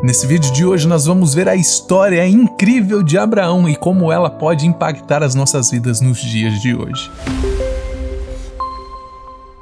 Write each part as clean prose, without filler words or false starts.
Nesse vídeo de hoje nós vamos ver a história incrível de Abraão e como ela pode impactar as nossas vidas nos dias de hoje.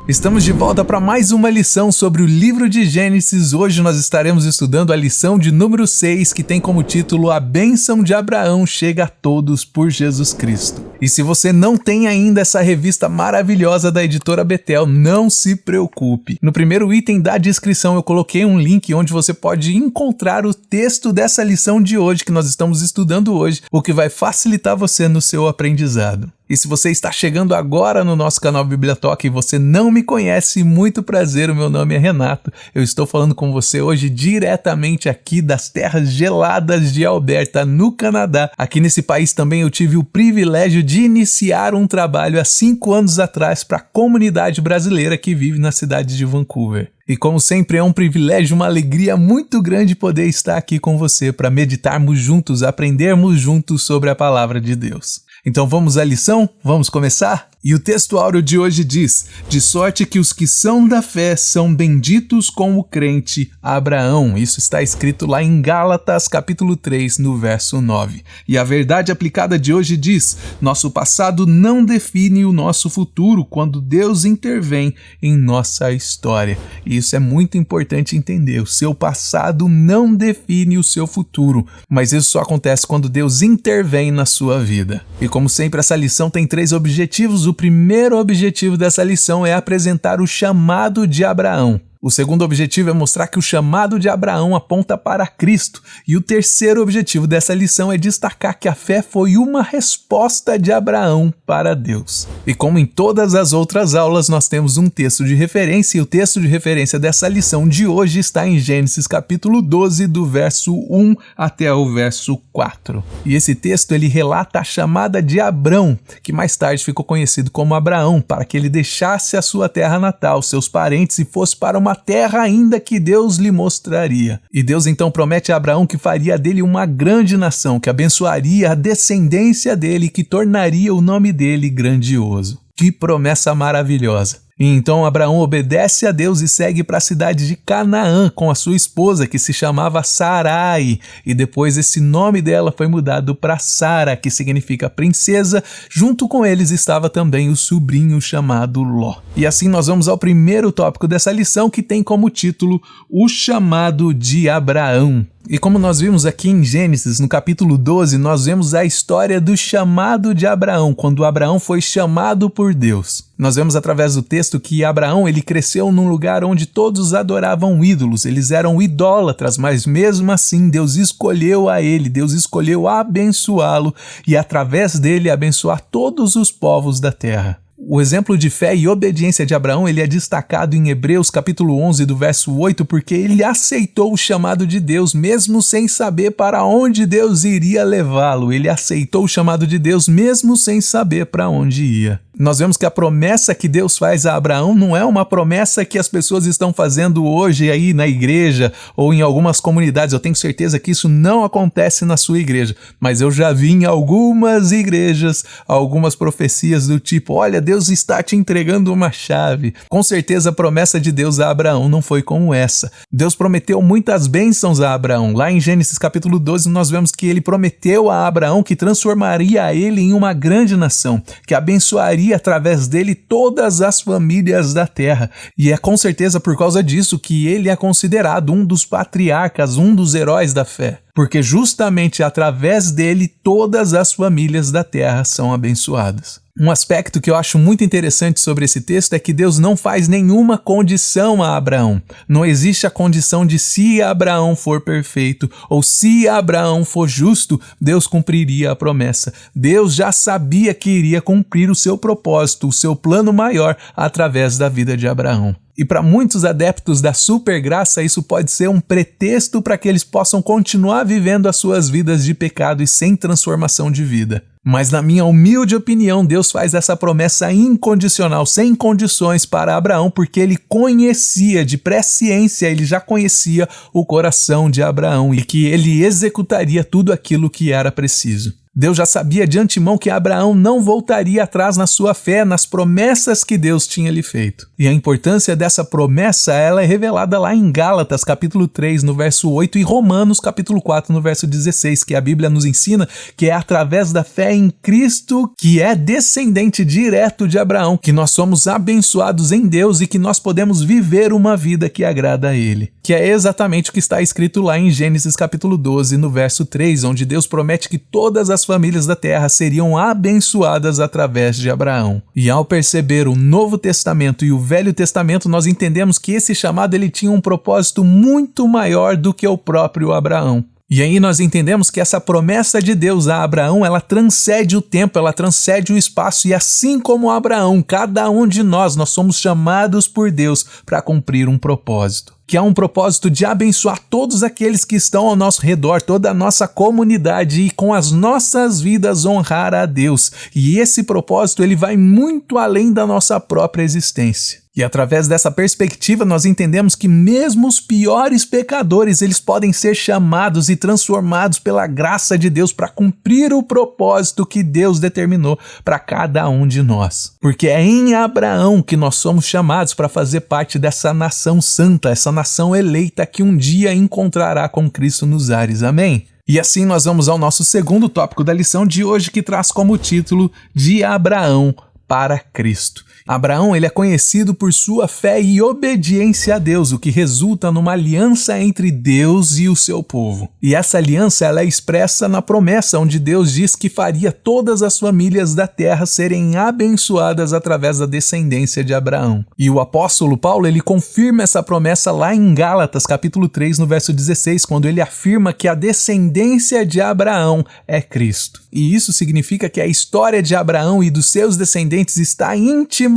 Estamos de volta para mais uma lição sobre o livro de Gênesis. Hoje nós estaremos estudando a lição de número 6, que tem como título A Bênção de Abraão chega a todos por Jesus Cristo. E se você não tem ainda essa revista maravilhosa da editora Betel, não se preocupe. No primeiro item da descrição eu coloquei um link onde você pode encontrar o texto dessa lição de hoje que nós estamos estudando hoje, o que vai facilitar você no seu aprendizado. E se você está chegando agora no nosso canal Bibliotoca e você não me conhece, muito prazer, o meu nome é Renato. Eu estou falando com você hoje diretamente aqui das terras geladas de Alberta, no Canadá. Aqui nesse país também eu tive o privilégio de iniciar um trabalho há 5 anos atrás para a comunidade brasileira que vive na cidade de Vancouver. E como sempre é um privilégio, uma alegria muito grande poder estar aqui com você para meditarmos juntos, aprendermos juntos sobre a palavra de Deus. Então vamos à lição? Vamos começar? E o texto áureo de hoje diz: de sorte que os que são da fé são benditos com o crente Abraão. Isso está escrito lá em Gálatas capítulo 3, no verso 9. E a verdade aplicada de hoje diz: nosso passado não define o nosso futuro quando Deus intervém em nossa história. E isso é muito importante entender. O seu passado não define o seu futuro, mas isso só acontece quando Deus intervém na sua vida. E como sempre, essa lição tem 3 objetivos. O primeiro objetivo dessa lição é apresentar o chamado de Abraão. O segundo objetivo é mostrar que o chamado de Abraão aponta para Cristo. E o terceiro objetivo dessa lição é destacar que a fé foi uma resposta de Abraão para Deus. E como em todas as outras aulas, nós temos um texto de referência, e o texto de referência dessa lição de hoje está em Gênesis capítulo 12, do verso 1 até o verso 4. E esse texto ele relata a chamada de Abrão, que mais tarde ficou conhecido como Abraão, para que ele deixasse a sua terra natal, seus parentes, e fosse para uma terra ainda que Deus lhe mostraria. E Deus então promete a Abraão que faria dele uma grande nação, que abençoaria a descendência dele e que tornaria o nome dele grandioso. Que promessa maravilhosa! E então Abraão obedece a Deus e segue para a cidade de Canaã com a sua esposa, que se chamava Sarai, e depois esse nome dela foi mudado para Sara, que significa princesa. Junto com eles estava também o sobrinho chamado Ló. E assim nós vamos ao primeiro tópico dessa lição, que tem como título O Chamado de Abraão. E como nós vimos aqui em Gênesis, no capítulo 12, nós vemos a história do chamado de Abraão, quando Abraão foi chamado por Deus. Nós vemos através do texto que Abraão ele cresceu num lugar onde todos adoravam ídolos, eles eram idólatras, mas mesmo assim Deus escolheu a ele, Deus escolheu abençoá-lo e através dele abençoar todos os povos da terra. O exemplo de fé e obediência de Abraão ele é destacado em Hebreus capítulo 11, do verso 8, porque ele aceitou o chamado de Deus, mesmo sem saber para onde Deus iria levá-lo. Ele aceitou o chamado de Deus, mesmo sem saber para onde ia. Nós vemos que a promessa que Deus faz a Abraão não é uma promessa que as pessoas estão fazendo hoje aí na igreja ou em algumas comunidades. Eu tenho certeza que isso não acontece na sua igreja, mas eu já vi em algumas igrejas algumas profecias do tipo: olha, Deus está te entregando uma chave. Com certeza a promessa de Deus a Abraão não foi como essa. Deus prometeu muitas bênçãos a Abraão. Lá em Gênesis capítulo 12 nós vemos que ele prometeu a Abraão que transformaria ele em uma grande nação, que abençoaria através dele todas as famílias da terra. E é com certeza por causa disso que ele é considerado um dos patriarcas, um dos heróis da fé. Porque justamente através dele todas as famílias da terra são abençoadas. Um aspecto que eu acho muito interessante sobre esse texto é que Deus não faz nenhuma condição a Abraão. Não existe a condição de se Abraão for perfeito ou se Abraão for justo, Deus cumpriria a promessa. Deus já sabia que iria cumprir o seu propósito, o seu plano maior através da vida de Abraão. E para muitos adeptos da supergraça, isso pode ser um pretexto para que eles possam continuar vivendo as suas vidas de pecado e sem transformação de vida. Mas na minha humilde opinião, Deus faz essa promessa incondicional, sem condições para Abraão, porque ele conhecia, de presciência, ele já conhecia o coração de Abraão e que ele executaria tudo aquilo que era preciso. Deus já sabia de antemão que Abraão não voltaria atrás na sua fé, nas promessas que Deus tinha lhe feito. E a importância dessa promessa, ela é revelada lá em Gálatas, capítulo 3, no verso 8, e Romanos, capítulo 4, no verso 16, que a Bíblia nos ensina que é através da fé em Cristo, que é descendente direto de Abraão, que nós somos abençoados em Deus e que nós podemos viver uma vida que agrada a Ele. Que é exatamente o que está escrito lá em Gênesis, capítulo 12, no verso 3, onde Deus promete que todas as famílias da terra seriam abençoadas através de Abraão. E ao perceber o Novo Testamento e o Velho Testamento, nós entendemos que esse chamado ele tinha um propósito muito maior do que o próprio Abraão. E aí nós entendemos que essa promessa de Deus a Abraão, ela transcende o tempo, ela transcende o espaço, e assim como Abraão, cada um de nós somos chamados por Deus para cumprir um propósito. Que é um propósito de abençoar todos aqueles que estão ao nosso redor, toda a nossa comunidade, e com as nossas vidas honrar a Deus. E esse propósito ele vai muito além da nossa própria existência. E através dessa perspectiva nós entendemos que mesmo os piores pecadores eles podem ser chamados e transformados pela graça de Deus para cumprir o propósito que Deus determinou para cada um de nós. Porque é em Abraão que nós somos chamados para fazer parte dessa nação santa, essa nação eleita que um dia encontrará com Cristo nos ares. Amém? E assim nós vamos ao nosso segundo tópico da lição de hoje, que traz como título De Abraão para Cristo. Abraão ele é conhecido por sua fé e obediência a Deus, o que resulta numa aliança entre Deus e o seu povo. E essa aliança ela é expressa na promessa, onde Deus diz que faria todas as famílias da terra serem abençoadas através da descendência de Abraão. E o apóstolo Paulo ele confirma essa promessa lá em Gálatas, capítulo 3, no verso 16, quando ele afirma que a descendência de Abraão é Cristo. E isso significa que a história de Abraão e dos seus descendentes está intimamente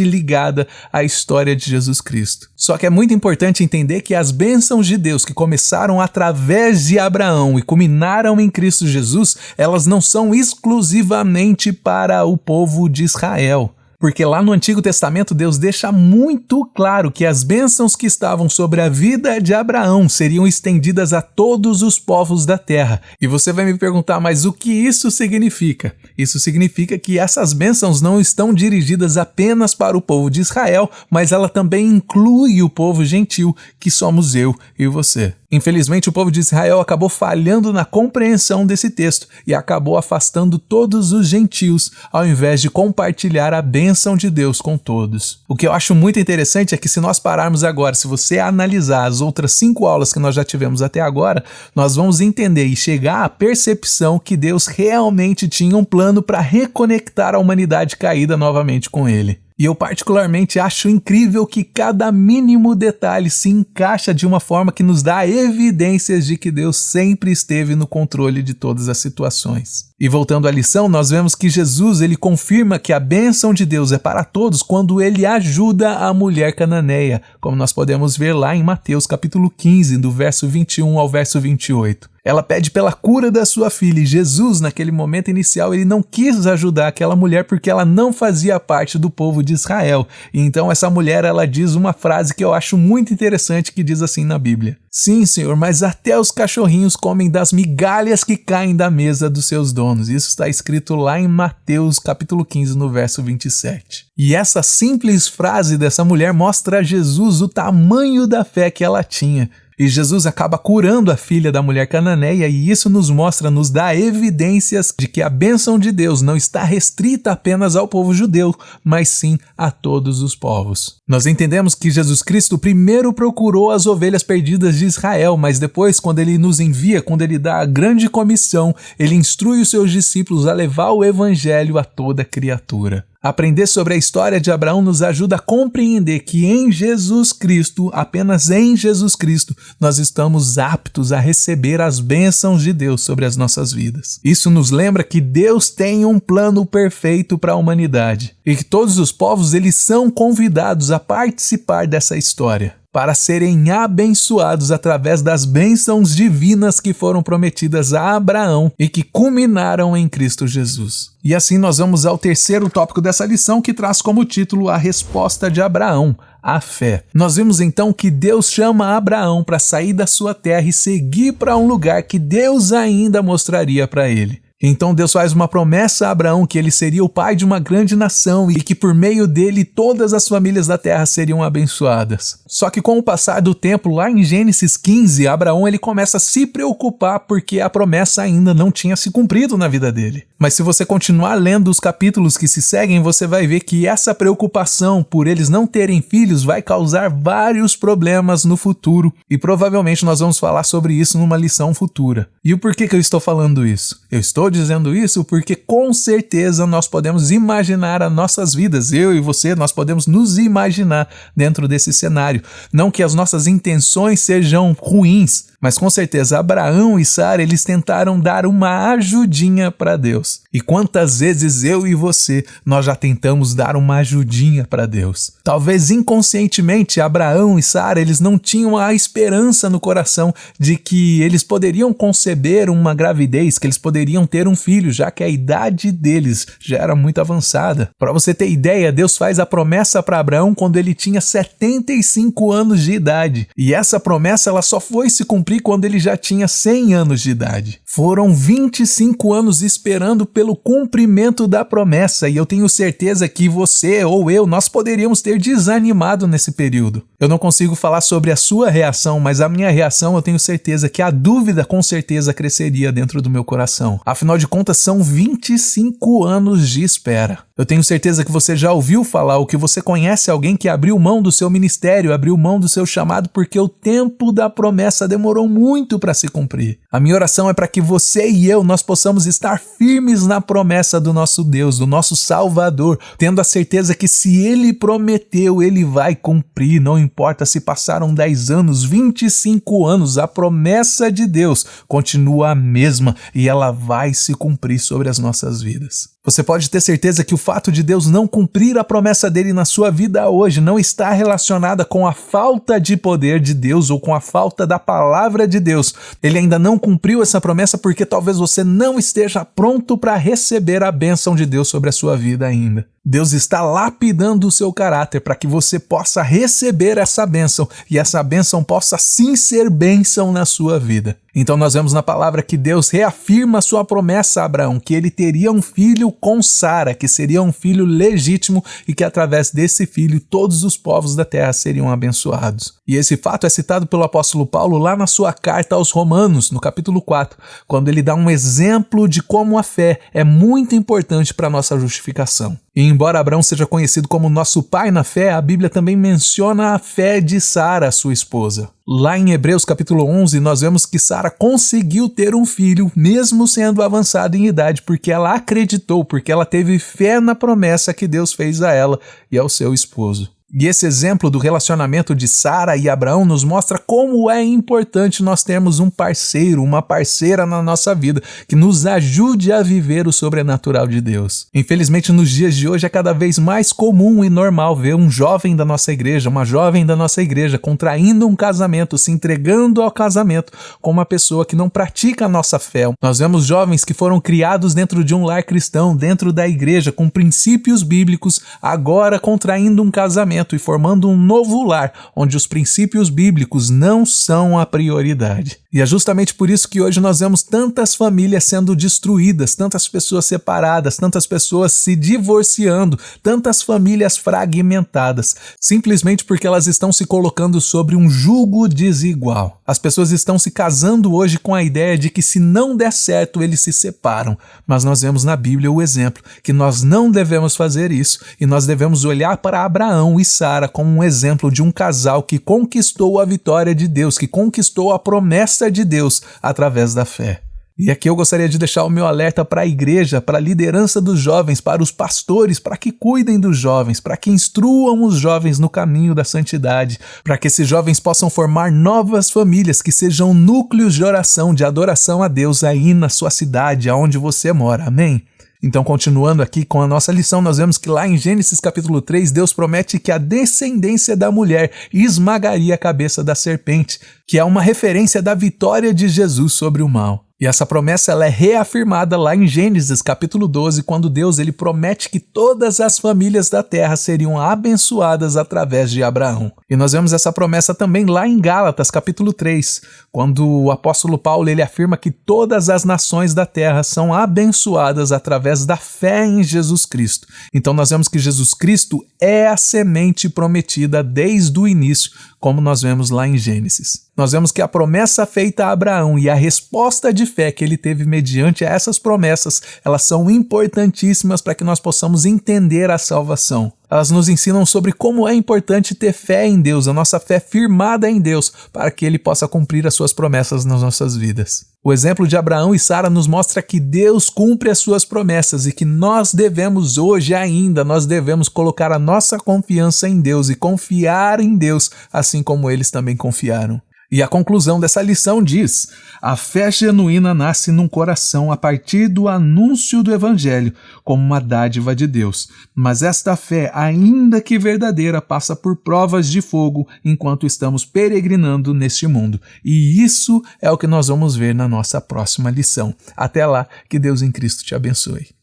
ligada à história de Jesus Cristo. Só que é muito importante entender que as bênçãos de Deus que começaram através de Abraão e culminaram em Cristo Jesus, elas não são exclusivamente para o povo de Israel. Porque lá no Antigo Testamento Deus deixa muito claro que as bênçãos que estavam sobre a vida de Abraão seriam estendidas a todos os povos da terra. E você vai me perguntar, mas o que isso significa? Isso significa que essas bênçãos não estão dirigidas apenas para o povo de Israel, mas ela também inclui o povo gentil, que somos eu e você. Infelizmente, o povo de Israel acabou falhando na compreensão desse texto e acabou afastando todos os gentios, ao invés de compartilhar a bênção de Deus com todos. O que eu acho muito interessante é que se nós pararmos agora, se você analisar as outras 5 aulas que nós já tivemos até agora, nós vamos entender e chegar à percepção que Deus realmente tinha um plano para reconectar a humanidade caída novamente com Ele. E eu particularmente acho incrível que cada mínimo detalhe se encaixa de uma forma que nos dá evidências de que Deus sempre esteve no controle de todas as situações. E voltando à lição, nós vemos que Jesus ele confirma que a bênção de Deus é para todos quando ele ajuda a mulher cananeia, como nós podemos ver lá em Mateus capítulo 15, do verso 21 ao verso 28. Ela pede pela cura da sua filha e Jesus, naquele momento inicial, ele não quis ajudar aquela mulher porque ela não fazia parte do povo de Israel. E então essa mulher, ela diz uma frase que eu acho muito interessante, que diz assim na Bíblia: "Sim, Senhor, mas até os cachorrinhos comem das migalhas que caem da mesa dos seus donos." Isso está escrito lá em Mateus capítulo 15, no verso 27. E essa simples frase dessa mulher mostra a Jesus o tamanho da fé que ela tinha. E Jesus acaba curando a filha da mulher cananeia, e isso nos dá evidências de que a bênção de Deus não está restrita apenas ao povo judeu, mas sim a todos os povos. Nós entendemos que Jesus Cristo primeiro procurou as ovelhas perdidas de Israel, mas depois, quando ele nos envia, quando ele dá a grande comissão, ele instrui os seus discípulos a levar o evangelho a toda criatura. Aprender sobre a história de Abraão nos ajuda a compreender que em Jesus Cristo, apenas em Jesus Cristo, nós estamos aptos a receber as bênçãos de Deus sobre as nossas vidas. Isso nos lembra que Deus tem um plano perfeito para a humanidade e que todos os povos eles são convidados a participar dessa história, para serem abençoados através das bênçãos divinas que foram prometidas a Abraão e que culminaram em Cristo Jesus. E assim nós vamos ao terceiro tópico dessa lição, que traz como título a resposta de Abraão, a fé. Nós vimos então que Deus chama Abraão para sair da sua terra e seguir para um lugar que Deus ainda mostraria para ele. Então Deus faz uma promessa a Abraão que ele seria o pai de uma grande nação e que por meio dele todas as famílias da terra seriam abençoadas. Só que com o passar do tempo, lá em Gênesis 15, Abraão ele começa a se preocupar porque a promessa ainda não tinha se cumprido na vida dele. Mas se você continuar lendo os capítulos que se seguem, você vai ver que essa preocupação por eles não terem filhos vai causar vários problemas no futuro e provavelmente nós vamos falar sobre isso numa lição futura. E o porquê que eu estou falando isso? Eu estou dizendo isso porque com certeza nós podemos imaginar as nossas vidas, eu e você, nós podemos nos imaginar dentro desse cenário. Não que as nossas intenções sejam ruins, mas com certeza Abraão e Sara, eles tentaram dar uma ajudinha para Deus. E quantas vezes eu e você, nós já tentamos dar uma ajudinha para Deus? Talvez inconscientemente Abraão e Sara, eles não tinham a esperança no coração de que eles poderiam conceber uma gravidez, que eles poderiam ter um filho, já que a idade deles já era muito avançada. Para você ter ideia, Deus faz a promessa para Abraão quando ele tinha 75 anos de idade. E essa promessa ela só foi se cumprir quando ele já tinha 100 anos de idade. Foram 25 anos esperando pelo cumprimento da promessa e eu tenho certeza que você ou eu, nós poderíamos ter desanimado nesse período. Eu não consigo falar sobre a sua reação, mas a minha reação eu tenho certeza que a dúvida com certeza cresceria dentro do meu coração. Afinal de contas, são 25 anos de espera. Eu tenho certeza que você já ouviu falar ou que você conhece alguém que abriu mão do seu ministério, abriu mão do seu chamado porque o tempo da promessa demorou muito para se cumprir. A minha oração é para que você e eu, nós possamos estar firmes na promessa do nosso Deus, do nosso Salvador, tendo a certeza que se Ele prometeu, Ele vai cumprir. Não importa se passaram 10 anos, 25 anos, a promessa de Deus continua a mesma e ela vai se cumprir sobre as nossas vidas. Você pode ter certeza que o fato de Deus não cumprir a promessa dele na sua vida hoje não está relacionada com a falta de poder de Deus ou com a falta da palavra de Deus. Ele ainda não cumpriu essa promessa porque talvez você não esteja pronto para receber a bênção de Deus sobre a sua vida ainda. Deus está lapidando o seu caráter para que você possa receber essa bênção e essa bênção possa sim ser bênção na sua vida. Então nós vemos na palavra que Deus reafirma a sua promessa a Abraão, que ele teria um filho com Sara, que seria um filho legítimo e que através desse filho todos os povos da terra seriam abençoados. E esse fato é citado pelo apóstolo Paulo lá na sua carta aos Romanos, no capítulo 4, quando ele dá um exemplo de como a fé é muito importante para a nossa justificação. E embora Abraão seja conhecido como nosso pai na fé, a Bíblia também menciona a fé de Sara, sua esposa. Lá em Hebreus capítulo 11, nós vemos que Sara conseguiu ter um filho, mesmo sendo avançada em idade, porque ela acreditou, porque ela teve fé na promessa que Deus fez a ela e ao seu esposo. E esse exemplo do relacionamento de Sara e Abraão nos mostra como é importante nós termos um parceiro, uma parceira na nossa vida que nos ajude a viver o sobrenatural de Deus. Infelizmente, nos dias de hoje é cada vez mais comum e normal ver um jovem da nossa igreja, uma jovem da nossa igreja contraindo um casamento, se entregando ao casamento com uma pessoa que não pratica a nossa fé. Nós vemos jovens que foram criados dentro de um lar cristão, dentro da igreja, com princípios bíblicos, agora contraindo um casamento e formando um novo lar, onde os princípios bíblicos não são a prioridade. E é justamente por isso que hoje nós vemos tantas famílias sendo destruídas, tantas pessoas separadas, tantas pessoas se divorciando, tantas famílias fragmentadas, simplesmente porque elas estão se colocando sobre um jugo desigual. As pessoas estão se casando hoje com a ideia de que se não der certo, eles se separam. Mas nós vemos na Bíblia o exemplo que nós não devemos fazer isso e nós devemos olhar para Abraão e Sara como um exemplo de um casal que conquistou a vitória de Deus, que conquistou a promessa de Deus através da fé. E aqui eu gostaria de deixar o meu alerta para a igreja, para a liderança dos jovens, para os pastores, para que cuidem dos jovens, para que instruam os jovens no caminho da santidade, para que esses jovens possam formar novas famílias que sejam núcleos de oração, de adoração a Deus aí na sua cidade, aonde você mora. Amém? Então, continuando aqui com a nossa lição, nós vemos que lá em Gênesis capítulo 3, Deus promete que a descendência da mulher esmagaria a cabeça da serpente, que é uma referência da vitória de Jesus sobre o mal. E essa promessa ela é reafirmada lá em Gênesis capítulo 12, quando Deus ele promete que todas as famílias da terra seriam abençoadas através de Abraão. E nós vemos essa promessa também lá em Gálatas capítulo 3, quando o apóstolo Paulo ele afirma que todas as nações da terra são abençoadas através da fé em Jesus Cristo. Então nós vemos que Jesus Cristo é a semente prometida desde o início, como nós vemos lá em Gênesis. Nós vemos que a promessa feita a Abraão e a resposta de fé que ele teve mediante a essas promessas, elas são importantíssimas para que nós possamos entender a salvação. Elas nos ensinam sobre como é importante ter fé em Deus, a nossa fé firmada em Deus, para que Ele possa cumprir as suas promessas nas nossas vidas. O exemplo de Abraão e Sara nos mostra que Deus cumpre as suas promessas e que nós devemos hoje ainda, nós devemos colocar a nossa confiança em Deus e confiar em Deus, assim como eles também confiaram. E a conclusão dessa lição diz: a fé genuína nasce num coração a partir do anúncio do Evangelho, como uma dádiva de Deus. Mas esta fé, ainda que verdadeira, passa por provas de fogo enquanto estamos peregrinando neste mundo. E isso é o que nós vamos ver na nossa próxima lição. Até lá, que Deus em Cristo te abençoe.